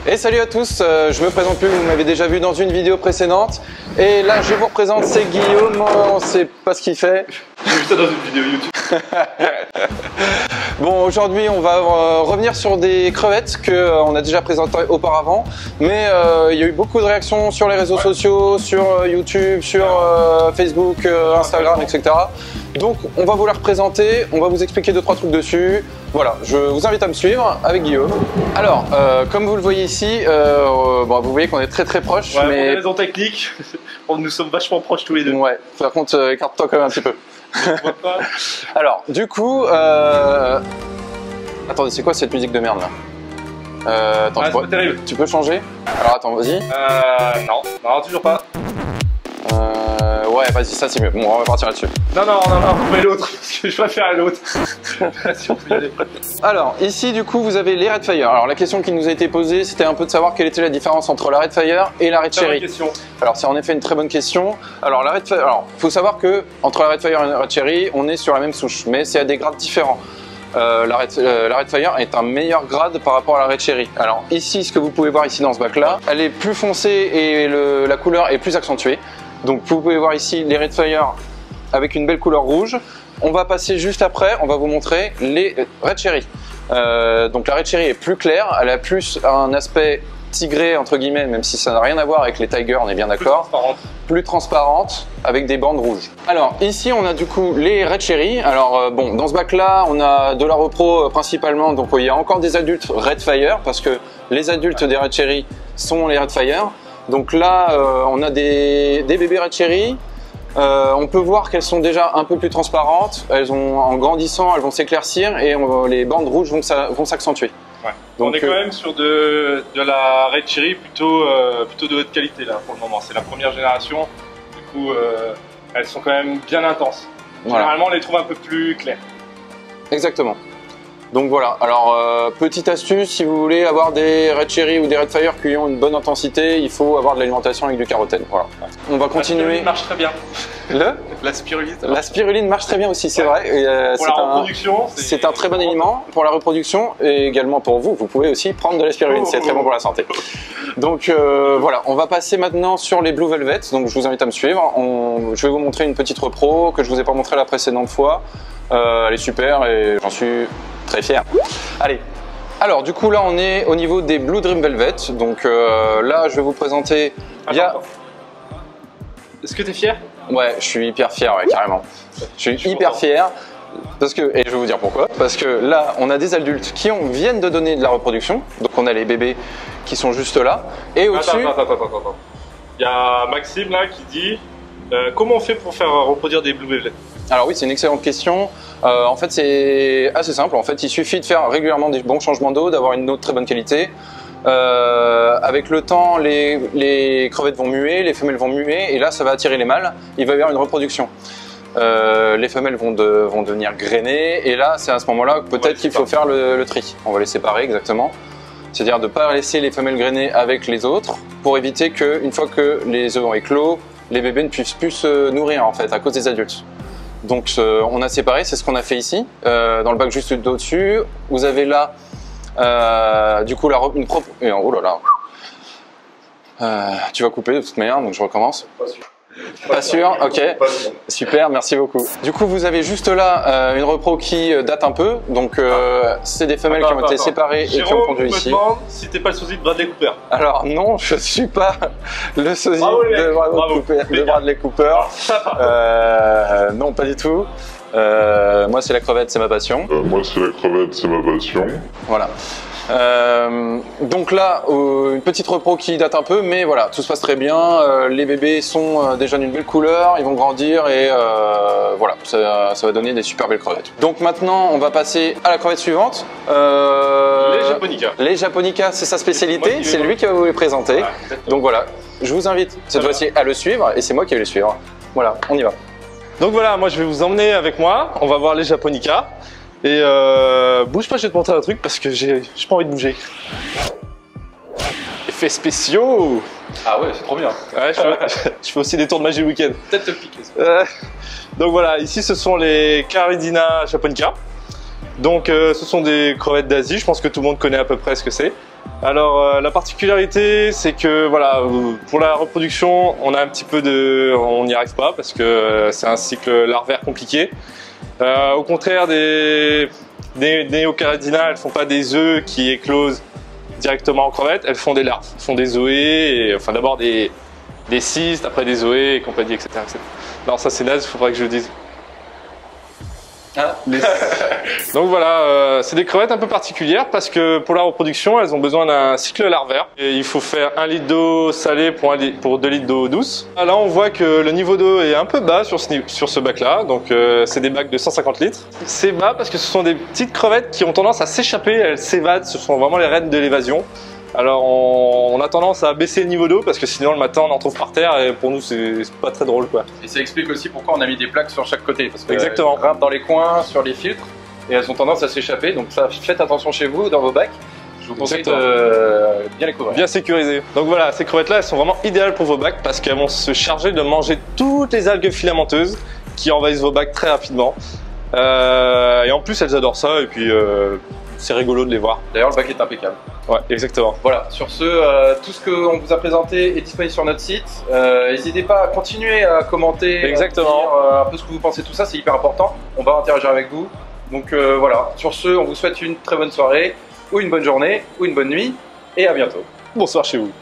Et salut à tous, je me présente plus, vous m'avez déjà vu dans une vidéo précédente. Et là je vous représente, c'est Guillaume, on sait pas ce qu'il fait. J'ai vu ça dans une vidéo YouTube. Bon, aujourd'hui on va revenir sur des crevettes qu'on a déjà présentées auparavant. Mais il y a eu beaucoup de réactions sur les réseaux sociaux, sur YouTube, sur Facebook, Instagram, etc. Donc on va vous les représenter, on va vous expliquer 2-3 trucs dessus. Voilà, je vous invite à me suivre avec Guillaume. Alors, comme vous le voyez ici, bon, vous voyez qu'on est très proches. Ouais, mais... pour des raisons techniques, nous sommes vachement proches tous les deux. Ouais, par contre, écarte-toi quand même un petit peu. Pas. Alors, du coup, attendez, c'est quoi cette musique de merde là? Attends, tu peux changer? Alors attends, vas-y. Non, toujours pas. Ouais, vas-y, ça c'est mieux. Bon, on va partir là-dessus. Non, vous mettez l'autre, parce que je préfère l'autre. Alors, ici, du coup, vous avez les Redfire. Alors, la question qui nous a été posée, c'était un peu de savoir quelle était la différence entre la Redfire et la Red Cherry. Alors, c'est en effet une très bonne question. Alors, la Redfire, alors, faut savoir que entre la Redfire et la Red Cherry, on est sur la même souche, mais c'est à des grades différents. La Redfire est un meilleur grade par rapport à la Red Cherry. Alors, ici, ce que vous pouvez voir ici dans ce bac-là, elle est plus foncée et la couleur est plus accentuée. Donc vous pouvez voir ici les Redfire avec une belle couleur rouge. On va passer juste après, on va vous montrer les Red Cherry. Donc la Red Cherry est plus claire, elle a plus un aspect tigré entre guillemets, même si ça n'a rien à voir avec les Tiger, on est bien d'accord. Plus transparente avec des bandes rouges. Alors ici on a du coup les Red Cherry. Alors bon, dans ce bac là on a de la repro principalement, donc il y a encore des adultes Redfire parce que les adultes des Red Cherry sont les Redfire. Donc là, on a des bébés Red Cherry. On peut voir qu'elles sont déjà un peu plus transparentes. En grandissant, elles vont s'éclaircir et les bandes rouges vont s'accentuer. Ouais. On est quand même sur de la Red Cherry plutôt de haute qualité là pour le moment. C'est la première génération. Du coup, elles sont quand même bien intenses. Généralement, on les trouve un peu plus claires. Exactement. Donc voilà, alors petite astuce, si vous voulez avoir des Red Cherry ou des Redfire qui ont une bonne intensité, il faut avoir de l'alimentation avec du carotène. Voilà. On va continuer. La spiruline marche très bien. La spiruline. La spiruline marche très bien aussi, c'est vrai. Pour la reproduction, c'est un très bon aliment pour la reproduction et également pour vous. Vous pouvez aussi prendre de la spiruline, c'est très bon pour la santé. Donc voilà, on va passer maintenant sur les Blue Velvet. Donc je vous invite à me suivre. Je vais vous montrer une petite repro que je vous ai pas montré la précédente fois. Elle est super et j'en suis très fier. Allez, alors du coup là on est au niveau des Blue Dream Velvet. Donc là je vais vous présenter. Est-ce que tu es fier? Ouais, je suis hyper fier, ouais, carrément. Je suis hyper fier parce que, et je vais vous dire pourquoi, parce que là on a des adultes qui viennent de donner de la reproduction. Donc on a les bébés qui sont juste là et au-dessus. Attends. Il y a Maxime là qui dit comment on fait pour faire reproduire des Blue Velvet? Alors oui, c'est une excellente question. En fait, c'est assez simple. En fait, il suffit de faire régulièrement des bons changements d'eau, d'avoir une eau de très bonne qualité. Avec le temps, les crevettes vont muer, les femelles vont muer, et là, ça va attirer les mâles. Il va y avoir une reproduction. Les femelles vont devenir grainées, et là, c'est à ce moment-là peut-être qu'il faut faire le tri. On va les séparer exactement. C'est-à-dire de ne pas laisser les femelles grainées avec les autres, pour éviter qu'une fois que les œufs ont éclos, les bébés ne puissent plus se nourrir en fait à cause des adultes. Donc on a séparé, c'est ce qu'on a fait ici, dans le bac juste au-dessus. Vous avez là, du coup, une propre... Oh là là. Tu vas couper de toute manière, donc je recommence. Pas sûr, ok. Super, merci beaucoup. Du coup, vous avez juste là une repro qui date un peu. Donc, c'est des femelles qui ont été séparées et qui ont pondu ici. Je me demande si t'es pas le sosie de Bradley Cooper. Alors, non, je suis pas le sosie de Bradley Cooper. Non, pas du tout. Moi, c'est la crevette, c'est ma passion. Voilà. Donc là, une petite repro qui date un peu, mais voilà, tout se passe très bien. Les bébés sont déjà d'une belle couleur, ils vont grandir et voilà, ça va donner des super belles crevettes. Donc maintenant, on va passer à la crevette suivante. Les Japonica. Les Japonica, c'est sa spécialité, c'est lui qui va vous les présenter. Ouais, donc voilà, je vous invite cette fois-ci à le suivre et c'est moi qui vais le suivre. Voilà, on y va. Donc voilà, moi je vais vous emmener avec moi, on va voir les Japonica. Et bouge pas, je vais te montrer un truc parce que j'ai pas envie de bouger. Effets spéciaux. Ah ouais, c'est trop bien. Ouais, je fais aussi des tours de magie le week-end. Peut-être te piquer. Donc voilà, ici ce sont les Caridina Japonica. Donc ce sont des crevettes d'Asie, je pense que tout le monde connaît à peu près ce que c'est. Alors la particularité, c'est que voilà, pour la reproduction, on a un petit peu on n'y arrive pas parce que c'est un cycle larvaire compliqué. Au contraire des Neocaridina, elles font pas des œufs qui éclosent directement en crevettes, elles font des larves, elles font des zoées, et, enfin d'abord des cystes, après des zoées et compagnie, etc. Alors ça c'est naze, il faudrait que je le dise. Ah, Donc voilà, c'est des crevettes un peu particulières parce que pour la reproduction, elles ont besoin d'un cycle larvaire. Et il faut faire 1 litre d'eau salée pour 2 litres d'eau douce. Là, on voit que le niveau d'eau est un peu bas sur ce bac-là. Donc c'est des bacs de 150 litres. C'est bas parce que ce sont des petites crevettes qui ont tendance à s'échapper, elles s'évadent, ce sont vraiment les reines de l'évasion. Alors on a tendance à baisser le niveau d'eau parce que sinon le matin on en trouve par terre et pour nous c'est pas très drôle quoi. Et ça explique aussi pourquoi on a mis des plaques sur chaque côté parce que exactement. Elles grimpent dans les coins, sur les filtres et elles ont tendance à s'échapper, donc ça, faites attention chez vous dans vos bacs. Je vous conseille de bien les couvrir. Bien sécuriser. Donc voilà, ces crevettes là elles sont vraiment idéales pour vos bacs parce qu'elles vont se charger de manger toutes les algues filamenteuses qui envahissent vos bacs très rapidement. Et en plus elles adorent ça et puis c'est rigolo de les voir. D'ailleurs le bac est impeccable. Ouais, exactement. Voilà, sur ce, tout ce qu'on vous a présenté est disponible sur notre site. N'hésitez pas à continuer à commenter, exactement. À dire un peu ce que vous pensez de tout ça, c'est hyper important. On va interagir avec vous. Donc voilà, sur ce, on vous souhaite une très bonne soirée, ou une bonne journée, ou une bonne nuit, et à bientôt. Bonsoir chez vous.